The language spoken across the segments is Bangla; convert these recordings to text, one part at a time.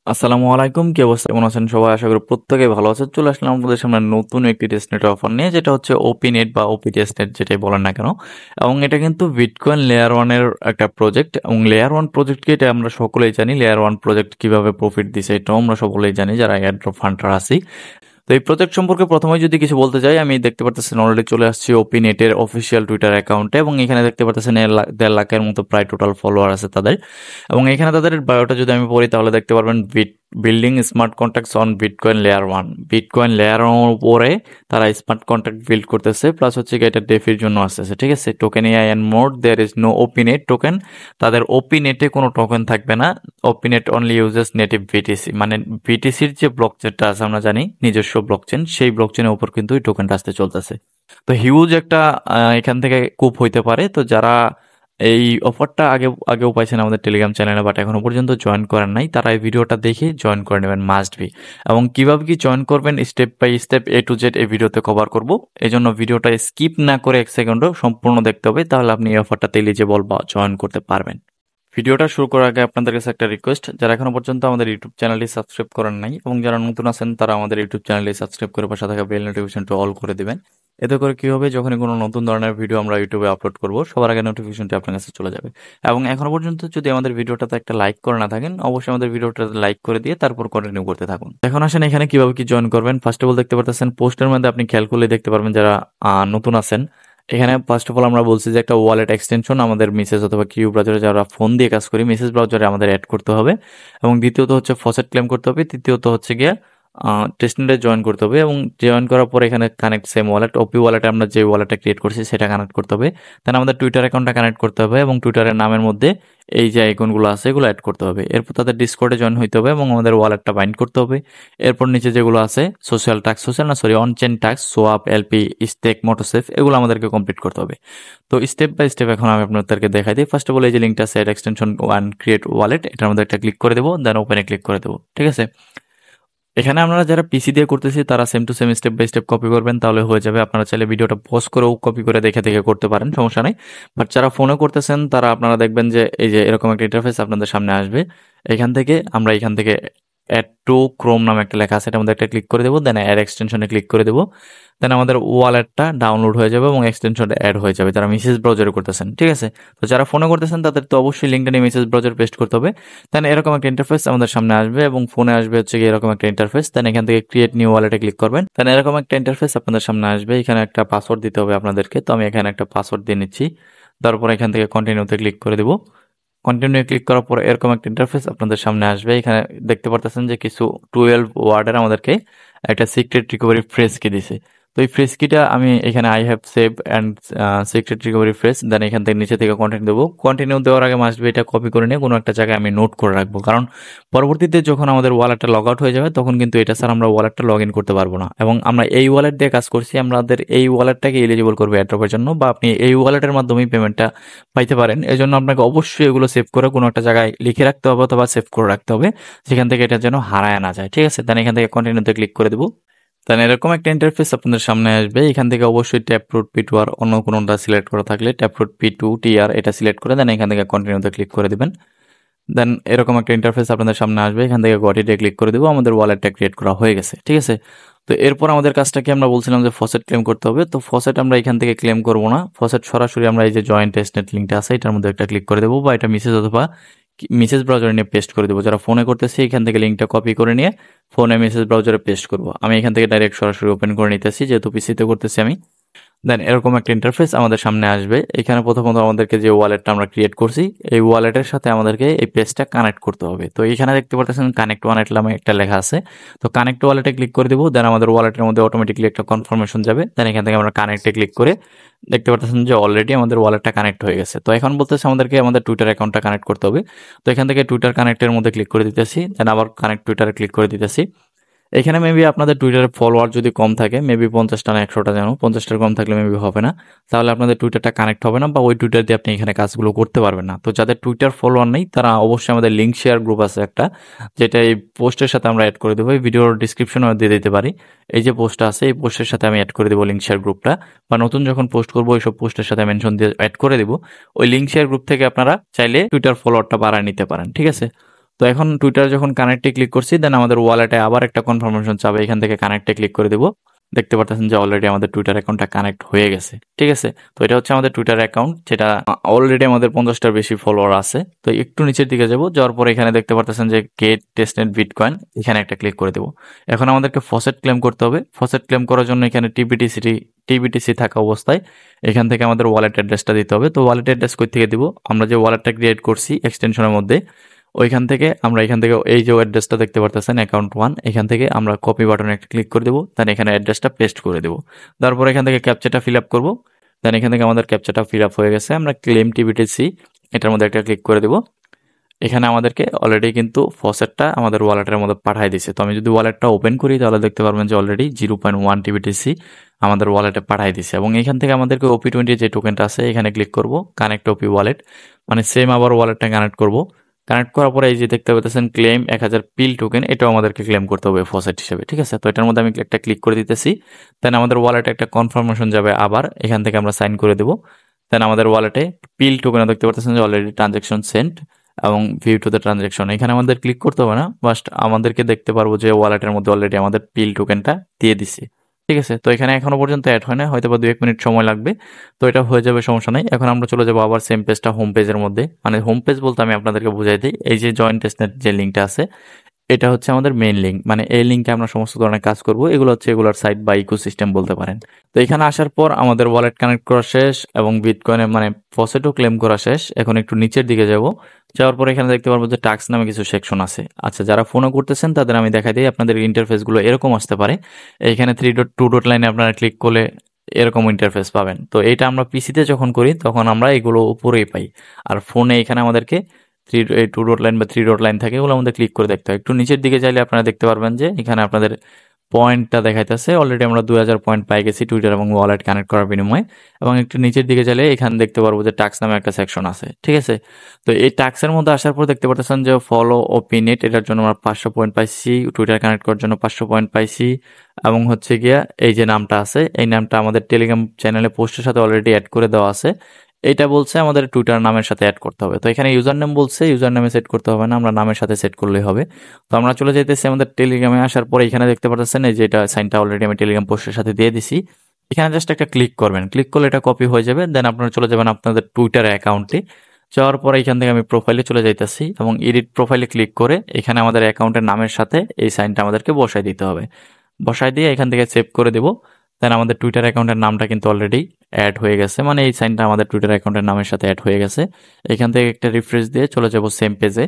আসসালামু আলাইকুম, কি অবস্থা, কেমন আছেন সবাই? আশা করি প্রত্যেকে ভালো আছেন। চলে আসলাম আপনাদের সামনে নতুন একটি টেস্টনেট অফার নিয়ে, যেটা হচ্ছে ওপিনেট বা ওপি টেস্টনেট যেটাই বলেন না কেন। এবং এটা কিন্তু বিটকয়েন লেয়ার ওয়ানের একটা প্রজেক্ট, এবং লেয়ার ওয়ান প্রজেক্টকে এটা আমরা সকলেই জানি। লেয়ার ওয়ান প্রজেক্ট কিভাবে প্রফিট দিছে এটাও আমরা সকলেই জানি যারা এয়ারড্রপ ফান্ডার আছি। তো এই প্রজেক্ট সম্পর্কে প্রথমে যদি কিছু বলতে চাই, আমি দেখতে পারতেছেন অলরেডি চলে আসছি ওপিনেটের অফিসিয়াল টুইটার অ্যাকাউন্টে, এবং এখানে দেখতে পারতেছেন 1.5 লাখের মতো প্রায় টোটাল ফলোয়ার আছে তাদের। এবং এখানে তাদের বায়োটা যদি আমি পড়ি তাহলে দেখতে পারবেন building smart contracts on bitcoin layer one. Bitcoin layer one উপরে তারা স্মার্ট কন্ট্রাক্ট বিল্ড করতেছে, প্লাস হচ্ছে কি এটা ডেফির জন্য আসতেছে, ঠিক আছে। Token AI and more, there is no OPNet token. তাদের ওপিনেটে কোনো টোকেন থাকবে না। OPNet only uses native BTC, মানে বিটিসির যে ব্লক চেনটা আছে আমরা জানি নিজস্ব ব্লক চেন, সেই ব্লক চেনের উপর কিন্তু এই টোকেনটা আসতে চলতেছে। তো হিউজ একটা এখান থেকে কুপ হইতে পারে। তো যারা এই অফারটা আগেও পাইছেন আমাদের টেলিগ্রাম চ্যানেলে, বাট এখনো পর্যন্ত জয়েন করেন নাই, তারা এই ভিডিওটা দেখে জয়েন করে নেবেন, মাস্ট বি। এবং কিভাবে কি জয়েন করবেন step by step A to Z এই ভিডিওতে কভার করব। এই জন্য ভিডিওটা স্কিপ না করে 1 সেকেন্ডও সম্পূর্ণ দেখতে হবে, তাহলে আপনি এই অফারটাতে এলিজিবল বা জয়েন করতে পারবেন। ভিডিওটা শুরু করার আগে আপনাদের কাছে একটা রিকোয়েস্ট, যারা এখনো পর্যন্ত আমাদের ইউটিউব চ্যানেলটি সাবস্ক্রাইব করেন নাই এবং যারা নতুন আছেন তারা আমাদের ইউটিউব চ্যানেলটি সাবস্ক্রাইব করে পাশে থাকা বেল নোটিফিকেশনটা অল করে দিবেন। এতে করে কি হবে, যখনই কোনো নতুন ধরনের ভিডিও আমরা ইউটিউবে আপলোড করব সবার আগে নোটিফিকেশনটি আপনার কাছে চলে যাবে। এবং এখনো পর্যন্ত যদি আমাদের ভিডিওটাতে একটা লাইক করে না থাকেন, অবশ্যই আমাদের ভিডিওটাতে লাইক করে দিয়ে তারপর কন্টিনিউ করতে থাকুন। এখন আসেন এখানে কিভাবে কি জয়েন করবেন। ফার্স্ট অফ অল দেখতে পারতেছেন পোস্টের মধ্যে, আপনি খেয়াল করলে দেখতে পারবেন যারা নতুন আছেন, এখানে ফার্স্ট অফ অল আমরা বলছি যে একটা ওয়ালেট এক্সটেনশন আমাদের মেসেজ অথবা কিউ ব্রাউজারে যারা ফোন দিয়ে কাজ করি মেসেজ ব্রাউজারে আমাদের অ্যাড করতে হবে। এবং দ্বিতীয়ত হচ্ছে ফসেট ক্লেম করতে হবে। তৃতীয়ত হচ্ছে গিয়ে টেস্টনেটে জয়েন করতে হবে, এবং জয়েন করার পর এখানে কানেক্ট সেম ওয়ালেট, ওপি ওয়ালেটে আমরা যে ওয়ালেটটা ক্রিয়েট করছি সেটা কানেক্ট করতে হবে। দেন আমাদের টুইটার অ্যাকাউন্টটা কানেক্ট করতে হবে, এবং টুইটারের নামের মধ্যে এই যে আইকনগুলো আছে এগুলো অ্যাড করতে হবে। এরপর তাদের ডিসকর্ডে জয়েন হইতে হবে এবং আমাদের ওয়ালেটটা বাইন্ড করতে হবে। এরপর নিচে যেগুলো আছে on chain task, swap, LP, stake, মোটোসেফ, এগুলো আমাদেরকে কমপ্লিট করতে হবে। তো স্টেপ বাই স্টেপ এখন আমি আপনাদেরকে দেখাই দিই। ফার্স্ট অফ অল এই যে লিঙ্কটা আছে এক্সটেনশন ওয়ান ক্রিয়েট ওয়ালেট, এটার মধ্যে একটা ক্লিক করে দেবো, দেন ওপেনে ক্লিক করে দেবো, ঠিক আছে। এখানে আপনারা যারা পিসি দিয়ে করতেছি তারা same to same step by step copy করবেন, তাহলে হয়ে যাবে। আপনারা চাইলে ভিডিওটা পজ করেও কপি করে দেখে দেখে করতে পারেন, সমস্যা নেই। বাট যারা ফোনে করতেছেন তারা আপনারা দেখবেন যে এই যে এরকম একটা ইন্টারফেস আপনাদের সামনে আসবে। এখান থেকে অ্যাড টু ক্রোম নামে একটা লেখা আছে, এটার মধ্যে একটা ক্লিক করে দেবো, দেন অ্যাড এক্সটেনশনে ক্লিক করে দেবো। দেন আমাদের ওয়ালেটটা ডাউনলোড হয়ে যাবে এবং এক্সটেনশনটা অ্যাড হয়ে যাবে যারা মেসেজ ব্রাউজারে করতেছেন, ঠিক আছে। তো যারা ফোনে করতেছেন তাদের তো অবশ্যই লিঙ্কটা নিয়ে মেসেজ ব্রাউজার পেস্ট করতে হবে। দেন এরকম একটা ইন্টারফেস আমাদের সামনে আসবে, এবং ফোনে আসবে হচ্ছে গিয়ে এরকম একটা ইন্টারফেস। দেন এখান থেকে ক্রিয়েট নিউ ওয়ালেটে ক্লিক করবেন, দেন এরকম একটা ইন্টারফেস আপনাদের সামনে আসবে। এখানে একটা পাসওয়ার্ড দিতে হবে আপনাদেরকে, তো আমি এখানে একটা পাসওয়ার্ড দিয়ে নিচ্ছি। তারপর এখান থেকে কন্টিনিউতে ক্লিক করে দেবো। কন্টিনিউ ক্লিক করার পর এরকম একটা ইন্টারফেস আপনাদের সামনে আসবে। এখানে দেখতে পারতেছেন যে কিছু 12 ওয়ার্ডের আমাদেরকে একটা সিক্রেট রিকভারি ফ্রেজ কি দিছে। তো এই ফ্রেজ কিটা আমি এখানে I have save and secret recovery phrase, then এখান থেকে নিচে থেকে কন্টিনিউ দেবো। কন্টিনিউ দেওয়ার আগে মাস্ট বি এটা কপি করে নিয়ে কোনো একটা জায়গায় আমি নোট করে রাখবো, কারণ পরবর্তীতে যখন আমাদের ওয়ালেটটা লগ আউট হয়ে যাবে তখন কিন্তু এটা স্যার আমরা ওয়ালেটটা লগ ইন করতে পারবো না। এবং আমরা এই ওয়ালেট দিয়ে কাজ করছি, আমাদের এই ওয়ালেটটাকে এলিজিবল করবে এয়ারড্রপের জন্য, বা আপনি এই ওয়ালেটের মাধ্যমেই পেমেন্টটা পাইতে পারেন। এজন্য আপনাকে অবশ্যই এগুলো সেভ করে কোনো একটা জায়গায় লিখে রাখতে হবে অথবা সেভ করে রাখতে হবে, যেখান থেকে এটা যেন হারায় না যায়, ঠিক আছে। দেন এখান থেকে কন্টিনিউতে ক্লিক করে দেবো। দেন এরকম একটা ইন্টারফেস আপনাদের সামনে আসবে। এখান থেকে অবশ্যই ট্যাপরুট পি টু আর অন্য কোনোটা সিলেক্ট করা থাকলে ট্যাপরুট P2TR এটা সিলেক্ট করে দেন এখান থেকে কন্টিনিউতে ক্লিক করে দিবেন। দেন এরকম একটা ইন্টারফেস আপনাদের সামনে আসবে। এখান থেকে গটিতে ক্লিক করে দেবো, আমাদের ওয়ালেটটা ক্রিয়েট করা হয়ে গেছে, ঠিক আছে। তো এরপর আমাদের কাজটা কি, আমরা বলছিলাম যে ফসেট ক্লেম করতে হবে। তো ফসেট আমরা এখান থেকে ক্লেম করব না, ফসেট সরাসরি আমরা এই যে জয়েন্ট টেস্টনেট লিঙ্কটা আছে এটার মধ্যে একটা ক্লিক করে দেবো, বা এটা মেসেজ অথবা মেসেজ ব্রাউজারে নিয়ে পেস্ট করে দেবো। যারা ফোনে করতেছে এখান থেকে লিঙ্কটা কপি করে নিয়ে ফোনে মেসেজ ব্রাউজারে পেস্ট করবো। আমি এখান থেকে ডাইরেক্ট সরাসরি ওপেন করে নিতেছি, যেহেতু পিসিতে করতেছি আমি। দেন এরকম একটা ইন্টারফেস আমাদের সামনে আসবে। এখানে প্রথমত আমাদেরকে যে ওয়ালেটটা আমরা ক্রিয়েট করছি এই ওয়ালেটের সাথে আমাদেরকে এই পেজটা কানেক্ট করতে হবে। তো এখানে দেখতে পাচ্ছেন কানেক্ট ওয়ালেট নামে একটা লেখা আছে। তো কানেক্ট ওয়ালেটে ক্লিক করে দেবো, দেন আমাদের ওয়ালেটের মধ্যে অটোমেটিকলি একটা কনফার্মেশন যাবে। দেন এখান থেকে আমরা কানেক্টে ক্লিক করে দেখতে পাচ্ছেন যে অলরেডি আমাদের ওয়ালেটটা কানেক্ট হয়ে গেছে। তো এখন বলতেছে আমাদেরকে আমাদের টুইটার অ্যাকাউন্টটা কানেক্ট করতে হবে। তো এখান থেকে টুইটার কানেক্টের মধ্যে ক্লিক করে দিতেছি, দেন আবার কানেক্ট টুইটারে ক্লিক করে দিতেছি। এখানে মেবি আপনাদের টুইটারে ফলোয়ার যদি কম থাকে, মেবি 50টা না 100টা, যেন 50টার কম থাকলে মেবি হবে না, তাহলে আপনাদের টুইটারটা কানেক্ট হবে না, বা ওই টুইটার দিয়ে আপনি এখানে কাজগুলো করতে পারবেন না। তো যাদের টুইটার ফলোয়ার নেই তারা অবশ্যই আমাদের লিঙ্ক শেয়ার গ্রুপ আছে একটা, যেটা এই পোস্টের সাথে আমরা অ্যাড করে দেবো, এই ভিডিওর ডিসক্রিপশনেও দিয়ে দিতে পারি। এই যে পোস্টটা আছে এই পোস্টের সাথে আমি অ্যাড করে দেবো লিঙ্ক শেয়ার গ্রুপটা, বা নতুন যখন পোস্ট করবো ওইসব পোস্টের সাথে মেনশন দিয়ে অ্যাড করে দেবো। ওই লিঙ্ক শেয়ার গ্রুপ থেকে আপনারা চাইলে টুইটার ফলোয়ারটা বাড়ায় নিতে পারেন, ঠিক আছে। তো এখন টুইটার যখন কানেক্টে ক্লিক করছি, দেন আমাদের ওয়ালেটে আবার একটা কনফার্মেশন চাবে, এখান থেকে কানেক্টে ক্লিক করে দেবো। দেখতে পারতেছেন যে অলরেডি আমাদের টুইটার অ্যাকাউন্টটা কানেক্ট হয়ে গেছে। ঠিক আছে, তো এটা হচ্ছে আমাদের টুইটার অ্যাকাউন্ট, যেটা অলরেডি আমাদের 50টার বেশি ফলোয়ার আছে। তো একটু নিচের দিকে যাবো, যাওয়ার পরে এখানে দেখতে পারতেছেন যে গেট টেস্টনেট বিটকয়েন, এখানে একটা ক্লিক করে দেবো। এখন আমাদেরকে ফসেট ক্লেম করতে হবে। ফসেট ক্লেম করার জন্য এখানে টিবিটিসি থাকা অবস্থায় এখান থেকে আমাদের ওয়ালেট অ্যাড্রেসটা দিতে হবে। তো ওয়ালেট অ্যাড্রেস কই থেকে দিব, আমরা যে ওয়ালেটটা ক্রিয়েট করছি এক্সটেনশনের মধ্যে, ওইখান থেকে আমরা এখান থেকে এই যে অ্যাড্রেসটা দেখতে পারতেছেন অ্যাকাউন্ট 1, এখান থেকে আমরা কপি বাটনে একটা ক্লিক করে দেবো, দেন এখানে অ্যাড্রেসটা পেস্ট করে দেবো। তারপর এখান থেকে ক্যাপচাটা ফিল আপ করবো, দেন এখান থেকে আমাদের ক্যাপচাটা ফিল আপ হয়ে গেছে। আমরা ক্লেম টিবিটিসি এটার মধ্যে একটা ক্লিক করে দেবো। এখানে আমাদেরকে অলরেডি কিন্তু ফসেটটা আমাদের ওয়ালেটের মধ্যে পাঠিয়ে দিছে। তো আমি যদি ওয়ালেটটা ওপেন করি তাহলে দেখতে পারবেন যে অলরেডি 0.1 টিবিটিসি আমাদের ওয়ালেটে পাঠিয়ে দিছে। এবং এখান থেকে আমাদেরকে OP20 যে টোকেনটা আছে এখানে ক্লিক করব, কানেক্ট ওপি ওয়ালেট, মানে সেম আবার ওয়ালেটটা কানেক্ট করব। কানেক্ট করার পরে এই যে দেখতে পাচ্ছেন ক্লেম 1000 পিল টোকেন, এটাও আমাদেরকে ক্লেম করতে হবে ফসেট হিসেবে। ঠিক আছে, তো এটার মধ্যে আমি একটা ক্লিক করে দিতেছি। দেন আমাদের ওয়ালেটে একটা কনফার্মেশন যাবে, আবার এখান থেকে আমরা সাইন করে দেবো। দেন আমাদের ওয়ালেটে পিল টোকেনে দেখতে পাচ্ছেন যে অলরেডি ট্রানজ্যাকশন সেন্ট এবং ভিউ টু দ্য ট্রানজ্যাকশন, এখানে আমাদের ক্লিক করতে হবে না, জাস্ট আমাদেরকে দেখতে পারবো যে ওয়ালেটের মধ্যে অলরেডি আমাদের পিল টোকেনটা দিয়ে দিছে। ঠিক আছে, তো এখানে এখনো পর্যন্ত অ্যাড হয় না, হয়তো বা 2-1 মিনিট সময় লাগবে। তো এটা হয়ে যাবে, সমস্যা নাই। এখন আমরা চলে যাবো আবার সেম পেজটা, হোম পেজের মধ্যে। মানে হোম পেজ বলতে আমি আপনাদেরকে বুঝাই দিই, এই যে জয়েন্ট টেস্টনেট যে লিঙ্কটা আছে, এটা হচ্ছে আমাদের মেইন লিঙ্ক, মানে এই লিঙ্কে আমরা সমস্ত ধরনের কাজ করব। এগুলো হচ্ছে এগুলোর সাইট বা ইকোসিস্টেম বলতে পারেন। তো এখানে আসার পর আমাদের ওয়ালেট কানেক্ট করা শেষ এবং বিটকয়েনে মানে ফসেটও ক্লেম করা শেষ। এখন একটু নিচের দিকে যাব, যাওয়ার পর এখানে দেখতে পারবো যে টাস্ক নামে কিছু সেকশন আছে। আচ্ছা, যারা ফোনও করতেছেন তাদের আমি দেখাই দিই, আপনাদের ইন্টারফেসগুলো এরকম আসতে পারে। এইখানে 3.2 লাইনে আপনারা ক্লিক করলে এরকম ইন্টারফেস পাবেন। তো এইটা আমরা পিসিতে যখন করি তখন আমরা এগুলো উপরেই পাই, আর ফোনে এখানে আমাদেরকে এই 2 ডট লাইন বা 3 ডট লাইন থাকে, ওগুলো আমাদের ক্লিক করে দেখতে হয়। একটু নিচের দিকে চাইলে আপনারা দেখতে পারবেন যে এখানে আপনাদের পয়েন্টটা দেখাইতেছে, অলরেডি আমরা 2000 পয়েন্ট পাই গেছি টুইটার এবং ওয়ালেট কানেক্ট করার বিনিময়ে। এবং একটু নিচের দিকে চাইলে এখানে দেখতে পারবো যে টাক্স নামে একটা সেকশন আছে। ঠিক আছে, তো এই টাক্সের মধ্যে আসার পর দেখতে পাচ্ছেন যে ফলো ওপিনেট, এটার জন্য আমরা 500 পয়েন্ট পাইছি, টুইটার কানেক্ট করার জন্য 500 পয়েন্ট পাইছি। এবং হচ্ছে গিয়া এই যে নামটা আছে, এই নামটা আমাদের টেলিগ্রাম চ্যানেলে পোস্টের সাথে অলরেডি অ্যাড করে দেওয়া আছে। এটা বলছে আমাদের টুইটার নামের সাথে অ্যাড করতে হবে। তো এখানে ইউজার নেম বলছে, ইউজার নামে সেট করতে হবে না, আমরা নামের সাথে সেট করলেই হবে। তো আমরা চলে যাইতেছি আমাদের টেলিগ্রামে। আসার পরে এখানে দেখতে পাচ্ছেন এই যে এটা সাইনটা অলরেডি আমি টেলিগ্রাম পোস্টের সাথে দিয়ে দিছি। এখানে জাস্ট একটা ক্লিক করবেন, ক্লিক করলে এটা কপি হয়ে যাবে। দেন আপনারা চলে যাবেন আপনাদের টুইটার অ্যাকাউন্টে। যাওয়ার পরে এখান থেকে আমি প্রোফাইলে চলে যাইতেছি এবং এডিট প্রোফাইলে ক্লিক করে এখানে আমাদের অ্যাকাউন্টের নামের সাথে এই সাইনটা আমাদেরকে বসাই দিতে হবে। বসাই দিয়ে এখান থেকে সেভ করে দেবো। দেন আমাদের টুইটার অ্যাকাউন্টের নামটা কিন্তু অলরেডি অ্যাড হয়ে গেছে, মানে এই সাইনটা আমাদের টুইটার অ্যাকাউন্টের নামের সাথে অ্যাড হয়ে গেছে। এখান থেকে একটা রিফ্রেশ দিয়ে চলে যাব সেম পেজে।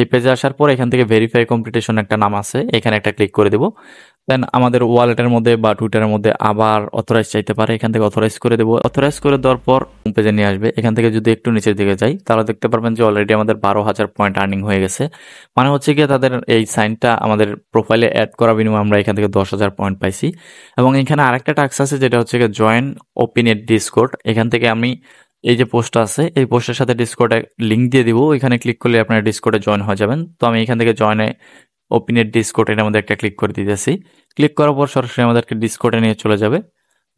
এই পেজে আসার পর এখান থেকে ভেরিফাই কমপ্লিটেশন একটা নাম আছে, এখানে একটা ক্লিক করে দেবো। দেন আমাদের ওয়ালেটের মধ্যে বা টুইটারের মধ্যে আবার অথরাইজ চাইতে পারে, এখান থেকে অথরাইজ করে দেবো। অথরাইজ করে দেওয়ার পর হোম পেজে নিয়ে আসবে। এখান থেকে যদি একটু নিচের দিকে যাই তাহলে দেখতে পারবেন যে অলরেডি আমাদের 12,000 পয়েন্ট আর্নিং হয়ে গেছে। মানে হচ্ছে গিয়ে তাদের এই সাইনটা আমাদের প্রোফাইলে অ্যাড করা বিনিময়ে আমরা এখান থেকে 10,000 পয়েন্ট পাইছি। এবং এখানে আরেকটা টাস্ক আছে যেটা হচ্ছে গিয়ে জয়েন ওপিনেট ডিসকর্ড। এখান থেকে আমি এই যে পোস্ট আছে এই পোস্টের সাথে ডিসকর্ডে লিঙ্ক দিয়ে দিব, এখানে ক্লিক করলে আপনারা ডিসকর্ডে জয়েন হয়ে যাবেন। তো আমি এখান থেকে জয়েনে ওপিনেট ডিসকর্ড এর মধ্যে একটা ক্লিক করে দিতেছি। ক্লিক করার পর সরাসরি আমাদেরকে ডিসকর্ডে নিয়ে চলে যাবে।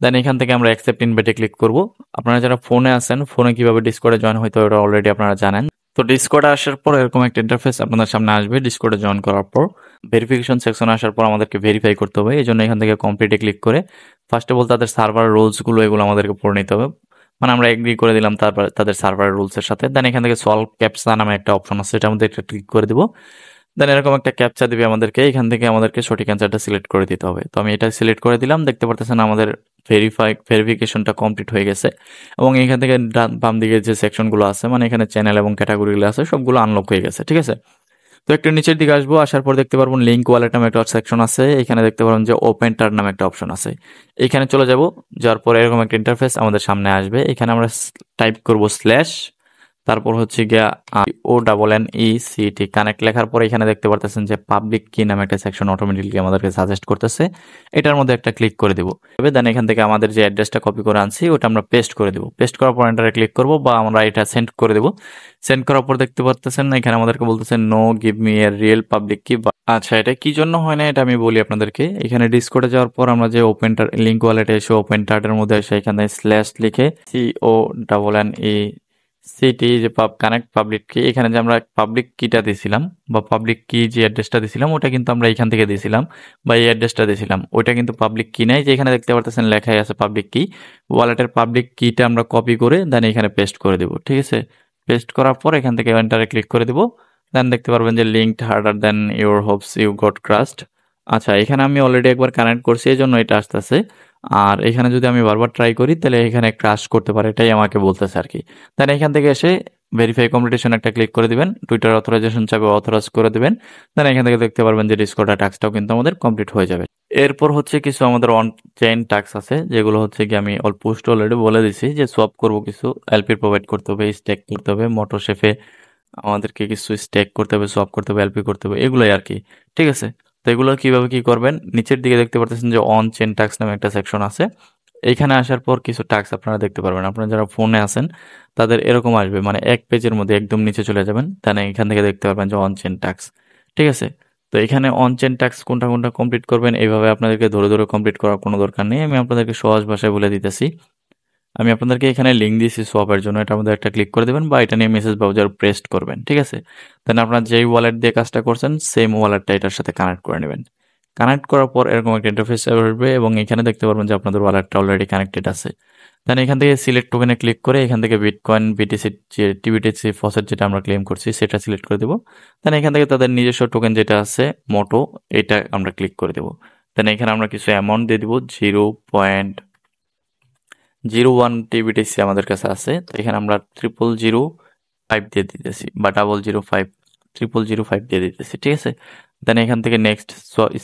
দেন এখান থেকে আমরা অ্যাকসেপ্ট ইনভাইটে ক্লিক করব। আপনারা যারা ফোনে আছেন, ফোনে কিভাবে ডিসকর্ডে জয়েন হইতে হয় ওটা অলরেডি আপনারা জানেন। তো ডিসকর্ডে আসার পর এরকম একটা ইন্টারফেস আপনাদের সামনে আসবে। ডিসকর্ডে জয়েন করার পর ভেরিফিকেশন সেকশনে আসার পর আমাদেরকে ভেরিফাই করতে হবে, এই জন্য এখান থেকে কমপ্লিটে ক্লিক করে ফার্স্ট অফ অল তাদের সার্ভার রুলসগুলো এগুলো আমাদেরকে পড়ে নিতে হবে। মানে আমরা এগ্রি করে দিলাম তারপর তাদের সার্ভার রুলসের সাথে। দেন এখান থেকে সলভ ক্যাপচা নামে একটা অপশন আছে, এটার মধ্যে একটা ক্লিক করে দিব। দেন এরকম একটা ক্যাপচা দিবে আমাদেরকে, এখান থেকে আমাদেরকে সঠিক অ্যান্সারটা সিলেক্ট করে দিতে হবে। তো আমি এটা সিলেক্ট করে দিলাম, দেখতে পারতেছেন আমাদের ভেরিফিকেশনটা কমপ্লিট হয়ে গেছে। এবং এখান থেকে বাম দিকে যে সেকশনগুলো আছে, মানে এখানে চ্যানেল এবং ক্যাটাগরিগুলো আছে সবগুলো আনলক হয়ে গেছে। ঠিক আছে, তো একটু নিচের দিকে আসবো, আসার পর দেখতে পারবেন লিঙ্ক ওয়ালেট নামে একটা সেকশন আছে, এখানে দেখতে পারবেন যে ওপেন টার নামে একটা অপশন আছে। এখানে চলে যাব, যাওয়ার পরে এরকম একটা ইন্টারফেস আমাদের সামনে আসবে। এখানে আমরা টাইপ করব স্ল্যাশ, তারপর হচ্ছে গিয়া ONNECT কানেক্ট লেখার পরে এখানে দেখতে পারতেছেন যে পাবলিক কি নামে একটা সেকশন অটোমেটিকলি আমাদেরকে সাজেস্ট করতেছে, এটার মধ্যে একটা ক্লিক করে দিব। দেন এখান থেকে আমাদের যে অ্যাড্রেসটা কপি করে আনছি ওটা আমরা পেস্ট করে দেবো। পেস্ট করার পর এন্টারে ক্লিক করব বা আমরা এটা সেন্ড করে দেবো। সেন্ড করার পর দেখতে পারতেছেন এখানে আমাদেরকে বলতেছে no give me a real public কি। আচ্ছা, এটা কি জন্য হয় না এটা আমি বলি আপনাদেরকে। এখানে ডিসকর্ডে যাওয়ার পর আমরা যে ওপেন লিঙ্ক ওয়ালেটে এসে ওপেন টার্টের মধ্যে এসে এখানে স্ল্যাশ লিখে CONNECT সিটি যে কানেক্ট পাবলিক কি, এখানে যে আমরা পাবলিক কিটা দিছিলাম বা পাবলিক কি যে অ্যাড্রেসটা দিছিলাম ওটা কিন্তু আমরা এখান থেকে দিছিলাম, বা এই অ্যাড্রেসটা দিছিলাম ওইটা কিন্তু পাবলিক কি নাই, যে এখানে দেখতে পারতেছেন লেখাই আছে পাবলিক কি। ওয়ালেটের পাবলিক কিটা আমরা কপি করে দেন এখানে পেস্ট করে দেব, ঠিক আছে। পেস্ট করার পর এখান থেকে এন্টারে ক্লিক করে দেব। দেন দেখতে পারবেন যে linked harder than your hopes you got crust. আচ্ছা, এখানে আমি অলরেডি একবার কানেক্ট করছি এই জন্য এটা আসতেছে। আর এখানে যদি আমি বারবার ট্রাই করি তাহলে এখানে ক্রাশ করতে পারে, এটাই আমাকে বলতেছে আর কি। দেন এখান থেকে এসে ভেরিফাই কমপ্লিটেশন একটা ক্লিক করে দিবেন, টুইটার অথরাইজেশন চাপে অথরাইজ করে দিবেন। দেন এখান থেকে দেখতে পারবেন যে ডিসকর্ড টাস্কটাও কিন্তু আমাদের কমপ্লিট হয়ে যাবে। এরপর হচ্ছে কিছু আমাদের অন চেইন টাস্ক আছে, যেগুলো হচ্ছে কি আমি পোস্ট অলরেডি বলে দিছি যে সোয়াপ করব, কিছু এলপি প্রোভাইড করতে হবে, স্টেক করতে হবে, মোটোশেফে আমাদেরকে কিছু স্টেক করতে হবে, সোয়াপ করতে হবে, এলপি করতে হবে, এগুলোই আর কি। ঠিক আছে। তো এগুলো কিভাবে কি করবেন, নিচের দিকে দেখতে পারতেছেন যে অন চেইন টাস্ক নামে একটা সেকশন আছে। এইখানে আসার পর কিছু টাস্ক আপনারা দেখতে পারবেন, আপনারা যারা ফোনে আছেন তাদের এরকম আসবে, মানে এক পেজের মধ্যে একদম নিচে চলে যাবেন, তাহলে এখান থেকে দেখতে পারবেন যে অন চেইন টাস্ক। ঠিক আছে। তো এখানে অন চেইন টাস্ক কোনটা কোনটা কমপ্লিট করবেন, এইভাবে আপনাদেরকে ধরে ধরে কমপ্লিট করার কোনো দরকার নেই, আমি আপনাদেরকে সহজ ভাষায় বলে দিতেছি। আমি আপনাদেরকে এখানে লিঙ্ক দিয়েছি সোয়াপের জন্য, এটার মধ্যে একটা ক্লিক করে দেবেন বা এটা নিয়ে মেসেজ ব্রাউজার প্রেস্ট করবেন, ঠিক আছে। দেন আপনার যেই ওয়ালেট দিয়ে কাজটা করছেন সেম ওয়ালেটটা এটার সাথে কানেক্ট করে নেবেন। কানেক্ট করার পর এরকম একটা ইন্টারফেস আসবে এবং এখানে দেখতে পারবেন যে আপনাদের ওয়ালেটটা অলরেডি কানেক্টেড আছে। দেন এখান থেকে সিলেক্ট টোকেনে ক্লিক করে এখান থেকে বিটকয়েন বিটিসি, যে টিবিটিসি ফসেট যেটা আমরা ক্লেম করছি সেটা সিলেক্ট করে দেবো। দেন এখান থেকে তাদের নিজস্ব টোকেন যেটা আছে মোটো, এটা আমরা ক্লিক করে দেবো। দেন এখানে আমরা কিছু অ্যামাউন্ট দিয়ে দিব, 0.01 টিবিটিসি আমাদের কাছে আছে, তো এখানে আমরা 0005 দিয়ে দিতেছি, বা 005, 0005 দিয়ে দিতেছি, ঠিক আছে। দেন এখান থেকে নেক্সট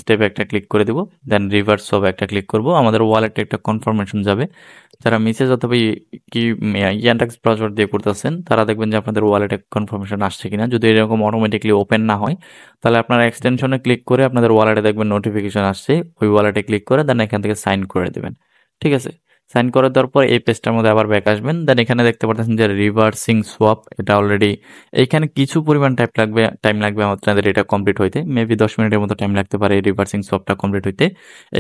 স্টেপে একটা ক্লিক করে দিব, দেন রিভার্স সব একটা ক্লিক করব, আমাদের ওয়ালেটে একটা কনফার্মেশন যাবে। যারা মেসেজ অথবা কি ইয়ানটাক্স ব্রাউজার দিয়ে করতেছেন তারা দেখবেন যে আপনাদের ওয়ালেটে কনফার্মেশন আসছে কিনা, যদি এরকম অটোমেটিকলি ওপেন না হয় তাহলে আপনারা এক্সটেনশনে ক্লিক করে আপনাদের ওয়ালেটে দেখবেন নোটিফিকেশন আসছে, ওই ওয়ালেটে ক্লিক করে দেন এখান থেকে সাইন করে দেবেন, ঠিক আছে। সাইন করে দেওয়ার পর এই পেজটার মধ্যে আবার ব্যাক আসবেন, দেন এখানে দেখতে পাচ্ছেন যে রিভার্সিং সোয়াপ, এটা অলরেডি এইখানে কিছু পরিমাণ টাইম লাগবে আপনাদের এটা কমপ্লিট হইতে, মেবি 10 মিনিটের মতো টাইম লাগতে পারে এই রিভার্সিং সোয়াপটা কমপ্লিট হইতে।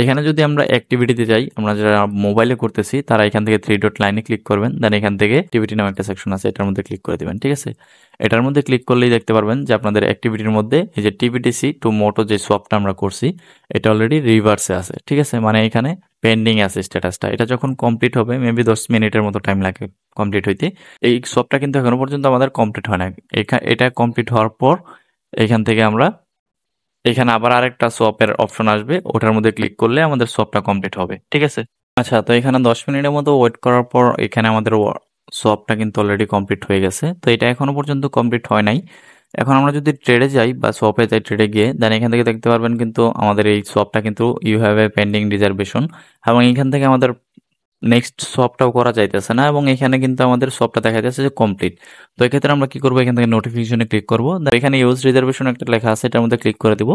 এখানে যদি আমরা অ্যাক্টিভিটিতে যাই, আমরা যারা মোবাইলে করতেছি তারা এখান থেকে 3 ডট লাইনে ক্লিক করবেন, দেন এখান থেকে অ্যাক্টিভিটি নামে একটা সেকশন আছে এটার মধ্যে ক্লিক করে দিবেন, ঠিক আছে। এটার মধ্যে ক্লিক করলেই দেখতে পারবেন যে আপনাদের অ্যাক্টিভিটির মধ্যে এই যে টিবিটিসি টু মোটো যে সোয়াপটা আমরা করছি এটা অলরেডি রিভার্সে আছে, ঠিক আছে। মানে এখানে পেন্ডিং আছে স্ট্যাটাসটা, এটা যখন কমপ্লিট হবে মেবি 10 মিনিটের মতো টাইম লাগে কমপ্লিট হইতে। এই সবটা কিন্তু এখনো পর্যন্ত আমাদের কমপ্লিট হয় না। এটা কমপ্লিট হওয়ার পর এখান থেকে আমরা এখানে আবার আরেকটা সোয়াপের অপশন আসবে, ওটার মধ্যে ক্লিক করলে আমাদের সোয়াপটা কমপ্লিট হবে, ঠিক আছে। আচ্ছা, তো এখানে 10 মিনিটের মতো ওয়েট করার পর এখানে আমাদের সোয়াপটা কিন্তু অলরেডি কমপ্লিট হয়ে গেছে, তো এটা এখনো পর্যন্ত কমপ্লিট হয় নাই। এখন আমরা যদি ট্রেডে যাই বা সোয়াপে যাই, ট্রেডে গিয়ে দেন এখান থেকে দেখতে পারবেন কিন্তু আমাদের এই সোয়াপটা কিন্তু you have a pending reservation, এবং এখান থেকে আমাদের নেক্সট সোয়াপটাও করা যাইতেছে না, এবং এখানে কিন্তু আমাদের সোয়াপটা দেখা যাচ্ছে যে কমপ্লিট। তো এক্ষেত্রে আমরা কি করবো, এখান থেকে নোটিফিকেশনে ক্লিক করবো, এখানে ইউজ রিজার্ভেশন একটা লেখা আছে এটার মধ্যে ক্লিক করে দিব।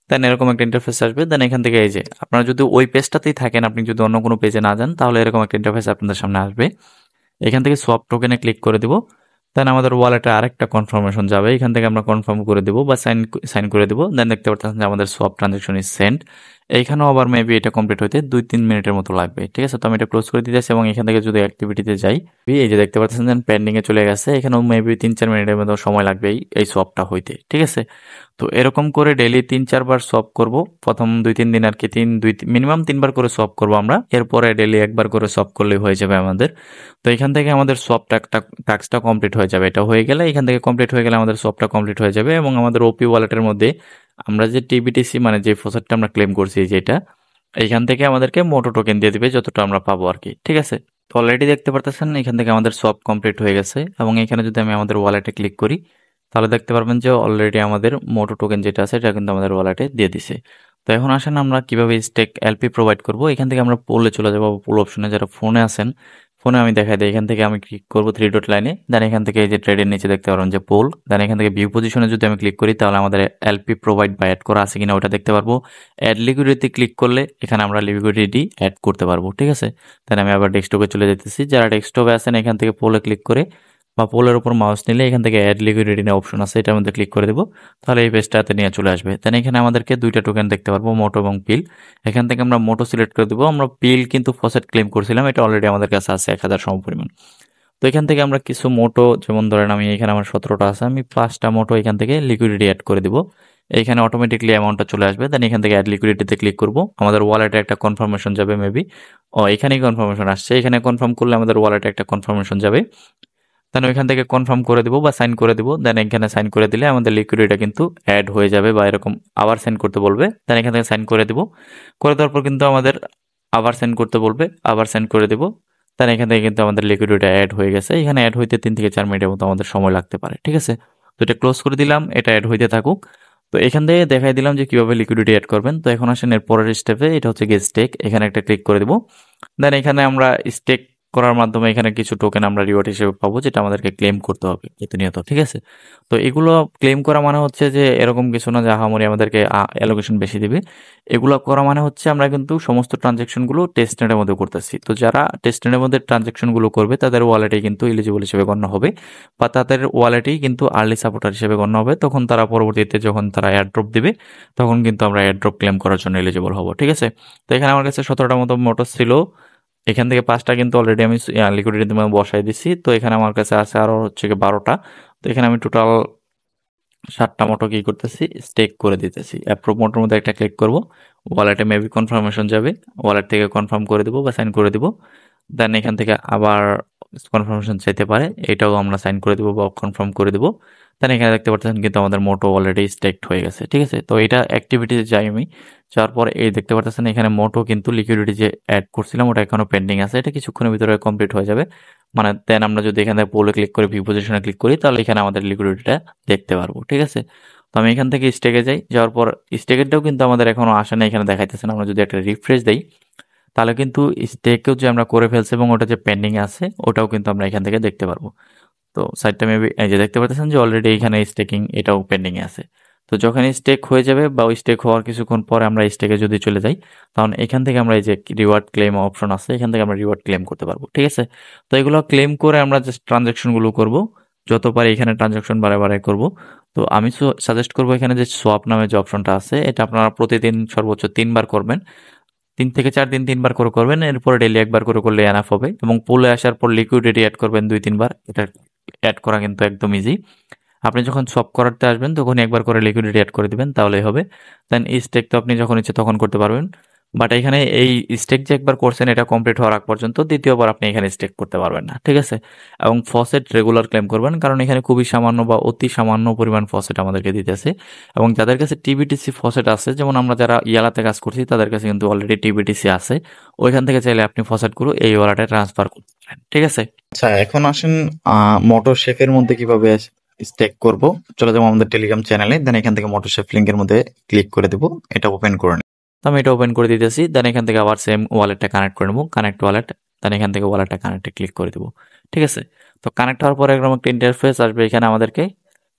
দেন এরকম একটা ইন্টারফেস আসবে, দেন এখান থেকে এই যে আপনারা যদি ওই পেজটাতেই থাকেন, আপনি যদি অন্য কোনো পেজে না যান তাহলে এরকম একটা ইন্টারফেস আপনাদের সামনে আসবে। এখান থেকে সোয়াপ টোকেনে ক্লিক করে দিব, দেন আমাদের ওয়ালেটে আরেকটা কনফার্মেশন যাবে, এখান থেকে আমরা কনফার্ম করে দিব বা সাইন করে দিব। দেন দেখতে পাচ্ছেন যে আমাদের সোয়াপ ট্রানজাকশন ইজ সেন্ড। এইখানেও আবার মেবি এটা কমপ্লিট হইতে 2-3 মিনিটের মতো লাগবে, ঠিক আছে। তো আমি এটা ক্লোজ করে দিতেছি এবং এখান থেকে যদি অ্যাক্টিভিটিতে যাই, এই যে দেখতে পাচ্ছেন যে পেন্ডিং এ চলে গেছে, এখানেও মেবি 3-4 মিনিটের মতো সময় লাগবে এই সোয়াপটা হইতে, ঠিক আছে। তো এরকম করে ডেইলি 3-4 বার সোয়াপ করব, প্রথম 2-3 দিন আর কি, মিনিমাম 3 বার করে সোয়াপ করব আমরা, এরপরে ডেইলি একবার করে সোয়াপ করলেই হয়ে যাবে আমাদের। তো এখান থেকে আমাদের সোয়াপ টাস্কটা কমপ্লিট হয়ে যাবে, এটা হয়ে গেলে এখান থেকে কমপ্লিট হয়ে গেলে আমাদের সোয়াপটা কমপ্লিট হয়ে যাবে, এবং আমাদের ওপি ওয়ালেটের মধ্যে আমরা যে টিবিটিসি মানে যে ফসেটটা আমরা ক্লেম করছি যেটা, এইখান থেকে আমাদেরকে মোটো টোকেন দিয়ে দিবে যতটা আমরা পাবো আর কি, ঠিক আছে। তো অলরেডি দেখতে পারতেছেন এখান থেকে আমাদের সোয়াপ কমপ্লিট হয়ে গেছে, এবং এখানে যদি আমি আমাদের ওয়ালেটে ক্লিক করি তাহলে দেখতে পারবেন যে অলরেডি আমাদের মোটো টোকেন যেটা আছে এটা কিন্তু আমাদের ওয়ালেটে দিয়ে দিছে। তো এখন আসেন আমরা কিভাবে স্টেক এলপি প্রোভাইড করব, এখান থেকে আমরা পোলে চলে যাবো, পোল অপশনে যারা ফোনে আছেন, ফোনে আমি দেখাই দিই, এখান থেকে আমি ক্লিক করবো 3 ডট লাইনে, দেন এখান থেকে এই যে ট্রেডের নিচে দেখতে পারবেন যে পোল, দেন এখান থেকে ভিউ পজিশনে যদি আমি ক্লিক করি তাহলে আমাদের এলপি প্রোভাইড বা অ্যাড করা আছে কিনা ওটা দেখতে পারবো। অ্যাড লিকুইডিটি ক্লিক করলে এখানে আমরা লিকুইডিটি অ্যাড করতে পারবো, ঠিক আছে। দেন আমি আবার ডেস্কটপে চলে যেতেছি, যারা ডেস্কটপে আছেন এখান থেকে পোলে ক্লিক করে বা পোলের উপর মাউস নিলে এখান থেকে অ্যাড লিকুইডিটি অপশন আছে এটার মধ্যে ক্লিক করে দেবো, তাহলে এই পেজটাতে নিয়ে চলে আসবে। দেন এখানে আমাদেরকে 2টা টোকেন দেখতে পারবো, মোটো এবং পিল। এখান থেকে আমরা মোটো সিলেক্ট করে দেবো, আমরা পিল কিন্তু ফসেট ক্লেম করছিলাম, এটা অলরেডি আমাদের কাছে আছে 1000 সমপরিমাণ। তো তো এখান থেকে আমরা কিছু মোটো, যেমন ধরেন আমি এখানে আমার 17টা আছে, আমি 5টা মোটো এখান থেকে লিকুইডিটি অ্যাড করে দিব। এইখানে অটোমেটিকলি অ্যামাউন্টটা চলে আসবে। দেন এখান থেকে অ্যাড লিকুইডিটিতে ক্লিক করব। আমাদের ওয়ালেটে একটা কনফার্মেশন যাবে মেবি। এখানেই কনফার্মেশন আসছে। এখানে কনফার্ম করলে আমাদের ওয়ালেটে একটা কনফার্মেশন যাবে। দেন ওইখান থেকে কনফার্ম করে দিব বা সাইন করে দিব। দেন এখানে সাইন করে দিলে আমাদের লিকুইডিটিটা কিন্তু অ্যাড হয়ে যাবে, বা এরকম আবার সাইন করতে বলবে। দেন এখান থেকে সাইন করে দিব। করে দেওয়ার পর কিন্তু আমাদের আবার সেন্ড করতে বলবে, আবার সেন্ড করে দিব। দেন এখান থেকে কিন্তু আমাদের লিকুইডিটি অ্যাড হয়ে গেছে। এখানে অ্যাড হইতে 3 থেকে 4 মিনিটের মতো আমাদের সময় লাগতে পারে। ঠিক আছে? তো এটা ক্লোজ করে দিলাম, এটা অ্যাড হইতে থাকুক। তো এখান থেকে দেখাই দিলাম যে কিভাবে লিকুইডিটি অ্যাড করবেন। তো এখন আসেন এর পরের স্টেপে, এটা হচ্ছে গিয়ে স্টেক। এখানে একটা ক্লিক করে দিব। দেন এখানে আমরা স্টেক করার মাধ্যমে এখানে কিছু টোকেন আমরা রিওয়ার্ড হিসেবে পাবো, যেটা আমাদেরকে ক্লেম করতে হবে প্রতিনিয়ত। ঠিক আছে? তো এগুলো ক্লেম করা মানে হচ্ছে যে এরকম কিছু না যে আহামরি আমাদেরকে অ্যালোকেশন বেশি দিবে। এগুলো করা মানে হচ্ছে আমরা কিন্তু সমস্ত ট্রানজ্যাকশনগুলো টেস্টনেটের মধ্যে করতেছি। তো যারা টেস্টনেটের মধ্যে ট্রানজ্যাকশনগুলো করবে তাদের ওয়ালেটেই কিন্তু এলিজিবল হিসেবে গণ্য হবে, বা তাদের ওয়ালেটেই কিন্তু আর্লি সাপোর্টার হিসেবে গণ্য হবে। তখন তারা পরবর্তীতে যখন তারা এয়ারড্রপ দিবে, তখন কিন্তু আমরা এয়ারড্রপ ক্লেম করার জন্য এলিজিবল হব। ঠিক আছে? তো এখানে আমার কাছে 17টার মতো মোটর ছিল। এখান থেকে 5টা কিন্তু অলরেডি আমি লিকুইডিটির মধ্যে বসাই দিছি। তো এখানে আমার কাছে আছে আরো হচ্ছে গিয়ে 12টা। তো এখানে আমি টোটাল 7টা মতো কি করতেছি, স্টেক করে দিতেছি। অ্যাপ্রুভ মোডের মধ্যে একটা ক্লিক করব। ওয়ালেটে মেবি কনফার্মেশন যাবে। ওয়ালেট থেকে কনফার্ম করে দিব বা সাইন করে দিব। দেন এখান থেকে আবার কনফার্মেশন চাইতে পারে, এটাও আমরা সাইন করে দিব বা কনফার্ম করে দিব। দেন এখানে দেখতে পাচ্ছেন কিন্তু আমাদের মোটো অলরেডি স্টেকড হয়ে গেছে। ঠিক আছে? তো এটা অ্যাক্টিভিটিতে যাই আমি। যাওয়ার পর এই দেখতে পাচ্ছেন এখানে মোটো কিন্তু লিকুইডিটি যে অ্যাড করছিলাম ওটা এখনো পেন্ডিং আছে। এটা কিছুক্ষণের ভিতরে কমপ্লিট হয়ে যাবে। মানে দেন আমরা যদি এখানে পোলে ক্লিক করে ভিউ পজিশনে ক্লিক করি, তাহলে এখানে আমাদের লিকুইডিটিটা দেখতে পারবো। ঠিক আছে? তো আমি এখান থেকে স্টেকে যাই। যাওয়ার পর স্টেকেরটাও কিন্তু আমাদের এখনো আসে না, এখানে দেখাইতেছে না। আমরা যদি একটা রিফ্রেশ দেই, তাহলে কিন্তু স্টেকেও যে আমরা করে ফেলছি এবং ওটা যে পেন্ডিং আছে ওটাও কিন্তু আমরা এখান থেকে দেখতে পারবো। তো সাইটটা মেবি এই যে দেখতে পাচ্ছেন যে অলরেডি এখানে স্টেকিং এটাও পেন্ডিং এ আছে। তো যখন স্টেক হয়ে যাবে বা ওই স্টেক হওয়ার কিছুক্ষণ পরে আমরা স্টেকে যদি চলে যাই, তখন এখান থেকে আমরা এই যে রিওয়ার্ড ক্লেম অপশন আছে, এখান থেকে আমরা রিওয়ার্ড ক্লেম করতে পারবো। ঠিক আছে? তো এগুলো ক্লেম করে আমরা জাস্ট ট্রানজাকশন গুলো করবো। যত পারি এখানে ট্রানজাকশন বারে বারে করবো। তো আমি সাজেস্ট করবো এখানে যে সোয়াপ নামে যে অপশনটা আছে, এটা আপনারা প্রতিদিন সর্বোচ্চ 3 বার করবেন। 3 থেকে 4 দিন 3 বার করে করবেন। এরপরে ডেইলি একবার করে করলে এনাফ হবে। এবং পুলে আসার পর লিকুইডিটি অ্যাড করবেন 2-3 বার। এটা অ্যাড করা কিন্তু একদম ইজি। আপনি যখন সব করাতে আসবেন তখনই একবার করে লিকুইডিটি অ্যাড করে দিবেন, তাহলেই হবে। দেন এই স্টেক তো আপনি যখন ইচ্ছে তখন করতে পারবেন। বাট এখানে এই স্টেক যে একবার করছেন এটা কমপ্লিট হওয়ার আগ পর্যন্ত দ্বিতীয়বার আপনি এখানে স্টেক করতে পারবেন না। ঠিক আছে? এবং ফসেট রেগুলার ক্লেম করবেন, কারণ এখানে খুবই সামান্য বা অতি সামান্য পরিমাণ ফসেট আমাদেরকে দিতেছে। এবং যাদের কাছে টিবিটিসি ফসেট আছে, যেমন আমরা যারা ইয়ালাতে কাজ করছি তাদের কাছে কিন্তু অলরেডি টিবিটিসি আছে। ওইখান থেকে চাইলে আপনি ফসেটগুলো এই ওয়ালেটে ট্রান্সফার করতে পারেন। ঠিক আছে? আচ্ছা, এখন আসেন মোটর শেফের মধ্যে কিভাবে স্টেক করব। চলে যাবো আমাদের টেলিগ্রাম চ্যানেলে। দেন এখান থেকে মোটর শেফ লিঙ্কের মধ্যে ক্লিক করে দেবো, এটা ওপেন করে নিই। তো আমি এটা ওপেন করে দিতেছি। দেন এখান থেকে আবার সেম ওয়ালেটটা কানেক্ট করে নেবো, কানেক্ট ওয়ালেট। দেন এখান থেকে ওয়ালেটটা কানেক্টে ক্লিক করে দেবো। ঠিক আছে? তো কানেক্ট হওয়ার পরে এরকম একটা ইন্টারফেস আসবে। এখানে আমাদেরকে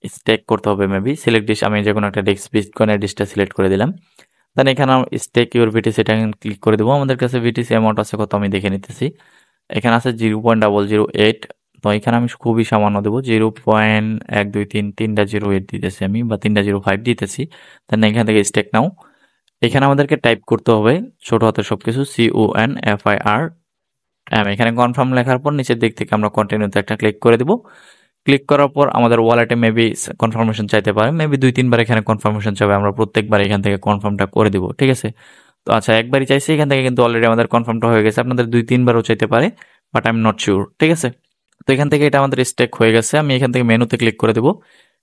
স্টেক করতে হবে মেবি। সিলেক্ট ডিশ, আমি যে কোনো একটা ডিস্ক বিটকয়েনের ডিশটা সিলেক্ট করে দিলাম। দেন এখানে স্টেক ইউর ভিটিসি, এটা ক্লিক করে দেবো। আমাদের কাছে ভিটিসি অ্যামাউন্ট আছে কত আমি দেখে নিতেছি। এখানে আছে 0.008। তো এখানে আমি খুবই সামান্য দেবো, 0.123, 3.08 দিতেছি আমি, বা 3.05 দিতেছি। দেন এখান থেকে স্টেক নাও। এখানে আমাদেরকে টাইপ করতে হবে ছোট হাতের সবকিছু, CONFIRM। এখানে কনফার্ম লেখার পর নিচের দিক থেকে আমরা কন্টিনিউতে একটা ক্লিক করে দিব। ক্লিক করার পর আমাদের ওয়ালেটে মেবি কনফার্মেশন চাইতে পারে, মেবি 2-3 বার এখানে কনফার্মেশন চাবে। আমরা প্রত্যেকবার এখান থেকে কনফার্মটা করে দিব। ঠিক আছে? তো আচ্ছা, একবারই চাইছি, এখান থেকে কিন্তু অলরেডি আমাদের কনফার্মটা হয়ে গেছে। আপনাদের 2-3 বারও চাইতে পারে, but I am not sure. ঠিক আছে? তো এখান থেকে এটা আমাদের স্টেক হয়ে গেছে। আমি এখান থেকে মেনুতে ক্লিক করে দেবো।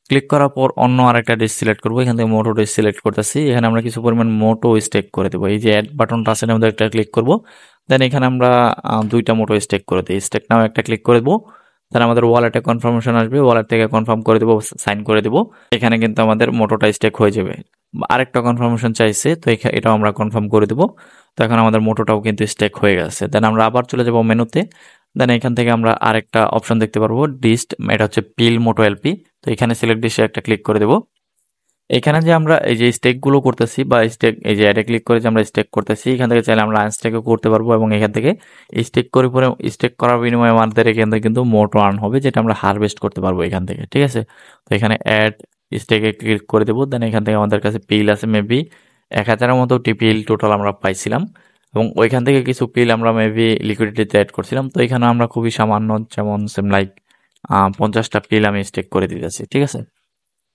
ক্লিক করার পর অন্য আরেকটা ডিশ সিলেক্ট করবো। এখান থেকে মোটো ডিশ সিলেক্ট করতেছি। এখানে আমরা কিছু পরিমাণ মোটো স্টেক করে দেবো। এই যে অ্যাড বাটনটা আছে এর মধ্যে একটা ক্লিক করবো। দেন এখানে আমরা 2টা মোটো স্টেক করে দিই। স্টেক নাও একটা ক্লিক করে দেবো। দেন আমাদের ওয়ালেটে কনফার্মেশন আসবে, ওয়ালেট থেকে কনফার্ম করে দেবো, সাইন করে দেবো। এখানে কিন্তু আমাদের মোটোটা স্টেক হয়ে যাবে। আরেকটা কনফার্মেশন চাইছে, তো এটাও আমরা কনফার্ম করে দেবো। তো এখন আমাদের মোটোটাও কিন্তু স্টেক হয়ে গেছে। দেন আমরা আবার চলে যাবো মেনুতে। দেন এখান থেকে আমরা আরেকটা অপশন দেখতে পারবো, ডিস্ট, এটা হচ্ছে পিল মোটো এলপি। তো এখানে সিলেক্ট ডিশে একটা ক্লিক করে দেবো। এখানে যে আমরা এই যে স্টেক গুলো করতেছি, বা স্টেক এই যে অ্যাডে ক্লিক করে যে আমরা স্টেক করতেছি, এখান থেকে চাইলে আমরা আনস্টেকও করতে পারবো। এবং এখান থেকে স্টেক করে পরে স্টেক করার বিনিময়ে আমাদের এখান থেকে কিন্তু মোটো আর্ন হবে, যেটা আমরা হারভেস্ট করতে পারবো এখান থেকে। ঠিক আছে? তো এখানে অ্যাড স্টেকে ক্লিক করে দেবো। দেন এখান থেকে আমাদের কাছে পিল আছে মেবি 1000-এর মতো টিপিএল টোটাল আমরা পাইছিলাম। এবং ওইখান থেকে কিছু পিল আমরা মেবি লিকুইডিটিতে অ্যাড করছিলাম। তো এখানে আমরা খুবই সামান্য, যেমন সেম লাইক 50টা পিল আমি স্টেক করে দিতেছি, ঠিক আছে?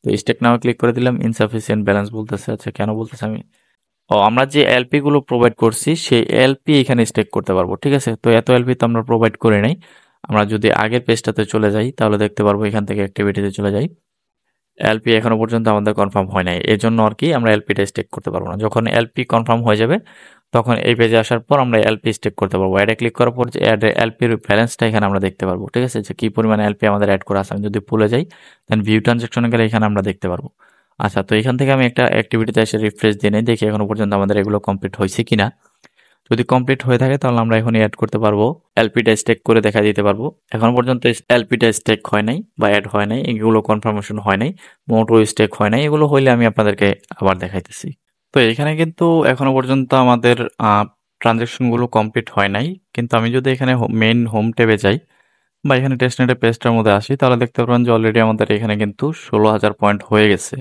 তো স্টেক নাও ক্লিক করে দিলাম, ইনসাফিসিয়েন্ট ব্যালেন্স বলতেছে। আচ্ছা, কেন বলতেছে আমি আমরা যে এলপি গুলো প্রোভাইড করছি সেই এলপি এখানে স্টেক করতে পারবো, ঠিক আছে? তো এত এলপি তো আমরা প্রোভাইড করে নাই। আমরা যদি আগের পেজটাতে চলে যাই তাহলে দেখতে পারবো, এখান থেকে অ্যাক্টিভিটিতে চলে যাই। এলপি এখনো পর্যন্ত আমাদের কনফার্ম হয় নাই, এর জন্য আর কি আমরা এলপিটা স্টেক করতে পারবো না। যখন এলপি কনফার্ম হয়ে যাবে তখন এই পেজে আসার পর আমরা এলপি স্টেক করতে পারবো। অ্যাডে ক্লিক করার পর যে অ্যাড এলপির ব্যালেন্সটা এখানে আমরা দেখতে পারবো, ঠিক আছে? যে কি পরিমাণে এলপি আমাদের অ্যাড করা আছে। আমি যদি ভুলে যাই দেন ভিউ ট্রানজাকশনে গেলে এখানে আমরা দেখতে পারবো। আচ্ছা, তো এখান থেকে আমি একটা অ্যাক্টিভিটিতে এসে রিফ্রেশ দিয়ে নেই, দেখি এখনো পর্যন্ত আমাদের এগুলো কমপ্লিট হয়েছে কিনা। যদি কমপ্লিট হয়ে থাকে তাহলে আমরা এখনই অ্যাড করতে পারবো, এলপিটা স্টেক করে দেখা দিতে পারবো। এখনো পর্যন্ত এলপিটা স্টেক হয় নাই বা অ্যাড হয় নাই, এগুলো কনফার্মেশন হয় নাই, মোটো স্টেক হয় নাই। এগুলো হইলে আমি আপনাদেরকে আবার দেখাইতেছি। তো এখানে কিন্তু এখনো পর্যন্ত আমাদের ট্রানজ্যাকশনগুলো কমপ্লিট হয় নাই। কিন্তু আমি যদি এখানে মেইন হোম ট্যাবে যাই বা এখানে টেস্টনেটের পেজটার মধ্যে আসি তাহলে দেখতে পারবেন যে অলরেডি আমাদের এখানে কিন্তু 16,000 পয়েন্ট হয়ে গেছে।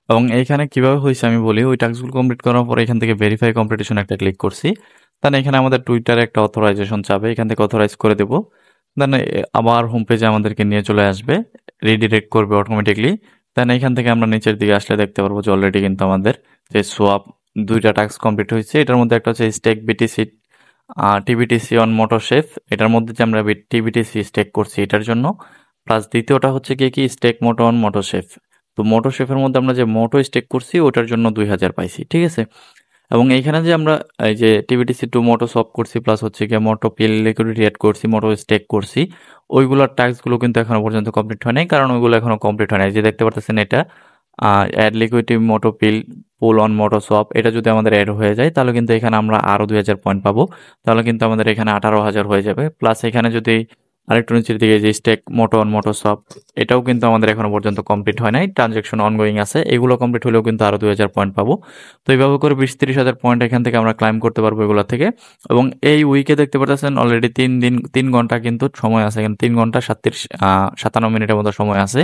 এবং এইখানে কিভাবে হয়েছে আমি বলি, ওই টাস্কগুলো কমপ্লিট করার পরে এখান থেকে ভেরিফাই কম্পিটিশন একটা ক্লিক করছি। দেন এখানে আমাদের টুইটারে একটা অথরাইজেশন চাবে, এখান থেকে অথরাইজ করে দেবো। দেন আবার হোম পেজে আমাদেরকে নিয়ে চলে আসবে, রিডিরেক্ট করবে অটোমেটিকলি। দেন এখান থেকে আমরা নিচের দিকে আসলে দেখতে পারবো যে অলরেডি কিন্তু আমাদের যে সোয়াপ 2টা টাস্ক কমপ্লিট হয়েছে। এটার মধ্যে একটা হচ্ছে স্টেক বিটিসি টিবিটিসি অন মোটোশেফ, এটার মধ্যে যে আমরা টিবিটিসি স্টেক করছি এটার জন্য, প্লাস দ্বিতীয়টা হচ্ছে কি স্টেক মোটো অন মোটোশেফ। তো মোটোশেফের মধ্যে আমরা যে মোটো স্টেক করছি ওটার জন্য 2,000 পাইছি, ঠিক আছে? এবং এইখানে যে আমরা এই যে টিবিটিসি টু মোটো সপ করছি, প্লাস হচ্ছে গিয়ে মোটো পিল লিকুইডিটি অ্যাড করছি, মোটো স্টেক করছি, ওইগুলোর টাস্কগুলো কিন্তু এখনো পর্যন্ত কমপ্লিট হয় নাই, কারণ ওইগুলো এখনো কমপ্লিট হয় নাই। যে দেখতে পাচ্ছেন এটা add liquidity Moto pill pool on Moto swap, এটা যদি আমাদের অ্যাড হয়ে যায় তাহলে কিন্তু এখানে আমরা আরও 2,000 পয়েন্ট পাবো। তাহলে কিন্তু আমাদের এখানে 18,000 হয়ে যাবে। প্লাস এখানে যদি আরেকটু নিচের দিকে যে stake Moto on Moto swap, এটাও কিন্তু আমাদের এখনো পর্যন্ত কমপ্লিট হয় নাই, ট্রানজ্যাকশন অনগোয়িং আছে। এগুলো কমপ্লিট হলেও কিন্তু আরও 2,000 পয়েন্ট পাবো। তো এইভাবে করে 20-30,000 পয়েন্ট এখান থেকে আমরা ক্লাইম করতে পারবো এগুলো থেকে। এবং এই উইকে দেখতে পাচ্ছেন অলরেডি 3 ঘন্টা কিন্তু সময় আছে, এখানে 3 ঘন্টা 57 মিনিটের মতো সময় আছে।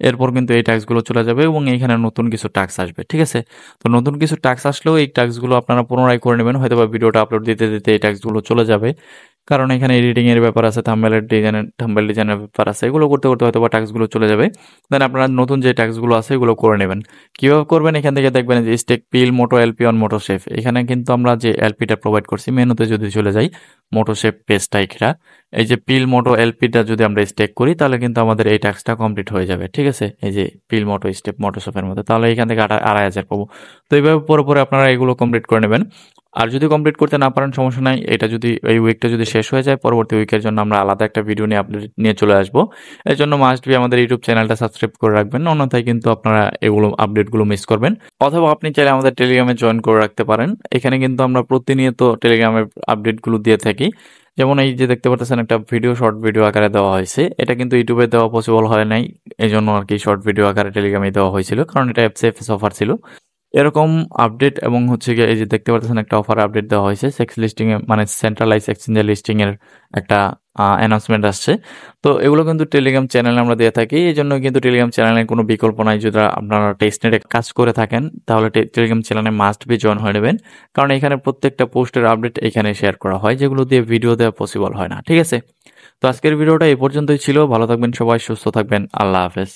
এরপর কিন্তু এই ট্যাক্সগুলো চলে যাবে এবং এইখানে নতুন কিছু টাস্ক আসবে, ঠিক আছে? তো নতুন কিছু টাস্ক আসলেও এই টাস্কগুলো আপনারা পুনরায় করে নেবেন, হয়তো বা ভিডিওটা আপলোড দিতে দিতে এই টাস্কগুলো চলে যাবে। কারণ এখানে এডিটিং এর ব্যাপার আছে, থাম্বনেল ডিজাইনের ব্যাপার আছে, এগুলো করতে করতে হয়তো বা টাস্কগুলো চলে যাবে। দেন আপনারা নতুন যে টাস্কগুলো আছে এগুলো করে নেবেন। কিভাবে করবেন, এখান থেকে দেখবেন যে stake pill Moto LP on Moto chef, এখানে কিন্তু আমরা যে এলপিটা প্রোভাইড করছি মেনুতে যদি চলে যাই, মোটো শেফ পেজটা এখানে এই যে পিল মোটো এলপিটা যদি আমরা স্টেক করি তাহলে কিন্তু আমাদের এই টাস্কটা কমপ্লিট হয়ে যাবে, ঠিক আছে? এই যে পিল মোটো স্টেপ মোটো শেফের মধ্যে, তাহলে এখান থেকে 2,500 পাবো। তো এইভাবে পরে পরে আপনারা এগুলো কমপ্লিট করে নেবেন। আর যদি কমপ্লিট করতে না পারেন সমস্যা নাই, এটা যদি এই উইকটা যদি শেষ হয়ে যায় পরবর্তী উইকের জন্য আমরা আলাদা একটা ভিডিও নিয়ে আপডেট নিয়ে চলে আসবো। এর জন্য মাস্ট বি আমাদের ইউটিউব চ্যানেলটা সাবস্ক্রাইব করে রাখবেন, অন্যথায় কিন্তু আপনারা এগুলো আপডেটগুলো মিস করবেন। অথবা আপনি চাইলে আমাদের টেলিগ্রামে জয়েন করে রাখতে পারেন, এখানে কিন্তু আমরা প্রতিনিয়ত টেলিগ্রামের আপডেটগুলো দিয়ে থাকি। যেমন এই যে দেখতে পাচ্ছেন একটা ভিডিও, শর্ট ভিডিও আকারে দেওয়া হয়েছে, এটা কিন্তু ইউটিউবে দেওয়া পসিবল হয় নাই, এই জন্য আর কি শর্ট ভিডিও আকারে টেলিগ্রামে দেওয়া হয়েছিল, কারণ এটা এফএস অফার ছিল। এরকম আপডেট এবং হচ্ছে গিয়ে এই যে দেখতে পাচ্ছেন একটা অফার আপডেট দেওয়া হয়েছে সেক্স লিস্টিং এ, মানে সেন্ট্রালাইজ এক্সচেঞ্জের লিস্টিং এর একটা অ্যানাউন্সমেন্ট আসছে। তো এগুলো কিন্তু টেলিগ্রাম চ্যানেলে আমরা দিয়ে থাকি, এই জন্য কিন্তু টেলিগ্রাম চ্যানেলের কোনো বিকল্প নাই। যদি আপনারা টেস্টনেটে কাজ করে থাকেন তাহলে টেলিগ্রাম চ্যানেলে মাস্ট বি জয়েন হয়ে নেবেন, কারণ এখানে প্রত্যেকটা পোস্টের আপডেট এখানে শেয়ার করা হয়, যেগুলো দিয়ে ভিডিও দেওয়া পসিবল হয় না, ঠিক আছে? তো আজকের ভিডিওটা এই পর্যন্তই ছিল। ভালো থাকবেন সবাই, সুস্থ থাকবেন, আল্লাহ হাফেজ।